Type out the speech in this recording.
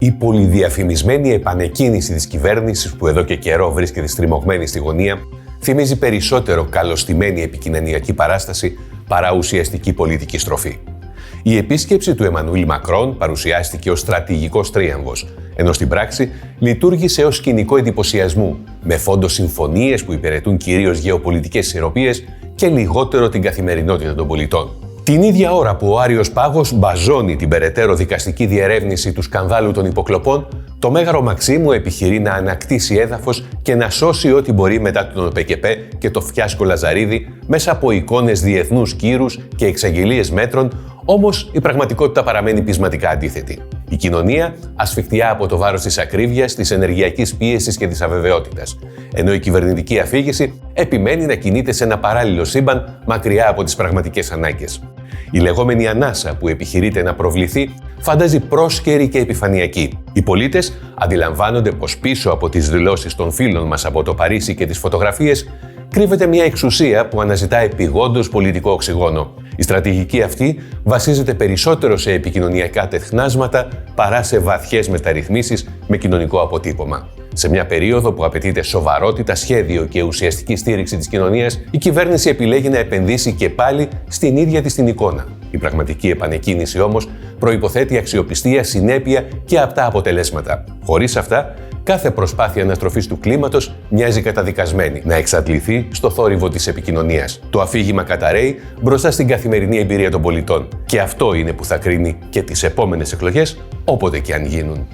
Η πολυδιαφημισμένη επανεκκίνηση της κυβέρνησης, που εδώ και καιρό βρίσκεται στριμωγμένη στη γωνία, θυμίζει περισσότερο καλωστημένη επικοινωνιακή παράσταση παρά ουσιαστική πολιτική στροφή. Η επίσκεψη του Εμμανουήλ Μακρόν παρουσιάστηκε ως στρατηγικός τρίαμβος, ενώ στην πράξη λειτουργήσε ως σκηνικό εντυπωσιασμού, με φόντο συμφωνίες που υπηρετούν κυρίως γεωπολιτικές ισορροπίες και λιγότερο την καθημερινότητα των πολιτών. Την ίδια ώρα που ο Άριος Πάγος μπαζώνει την περαιτέρω δικαστική διερεύνηση του σκανδάλου των υποκλοπών, το Μέγαρο Μαξίμου επιχειρεί να ανακτήσει έδαφος και να σώσει ό,τι μπορεί μετά τον ΟΠΕΚΕΠΕ και το φιάσκο Λαζαρίδη μέσα από εικόνες διεθνούς κύρους και εξαγγελίες μέτρων, όμως η πραγματικότητα παραμένει πεισματικά αντίθετη. Η κοινωνία ασφιχτιά από το βάρος της ακρίβειας, της ενεργειακής πίεσης και της αβεβαιότητας, ενώ η κυβερνητική αφήγηση επιμένει να κινείται σε ένα παράλληλο σύμπαν μακριά από τις πραγματικές ανάγκες. Η λεγόμενη ανάσα που επιχειρείται να προβληθεί φαντάζει πρόσκαιρη και επιφανειακή. Οι πολίτες αντιλαμβάνονται πως πίσω από τις δηλώσεις των φίλων μας από το Παρίσι και τις φωτογραφίες κρύβεται μια εξουσία που αναζητά επειγόντως πολιτικό οξυγόνο. Η στρατηγική αυτή βασίζεται περισσότερο σε επικοινωνιακά τεχνάσματα παρά σε βαθιές μεταρρυθμίσεις με κοινωνικό αποτύπωμα. Σε μια περίοδο που απαιτείται σοβαρότητα, σχέδιο και ουσιαστική στήριξη της κοινωνίας, η κυβέρνηση επιλέγει να επενδύσει και πάλι στην ίδια της την εικόνα. Η πραγματική επανεκκίνηση όμως προϋποθέτει αξιοπιστία, συνέπεια και απτά αποτελέσματα. Χωρίς αυτά, κάθε προσπάθεια αναστροφής του κλίματος μοιάζει καταδικασμένη να εξαντληθεί στο θόρυβο της επικοινωνίας. Το αφήγημα καταρρέει μπροστά στην καθημερινή εμπειρία των πολιτών. Και αυτό είναι που θα κρίνει και τις επόμενες εκλογές, όποτε και αν γίνουν.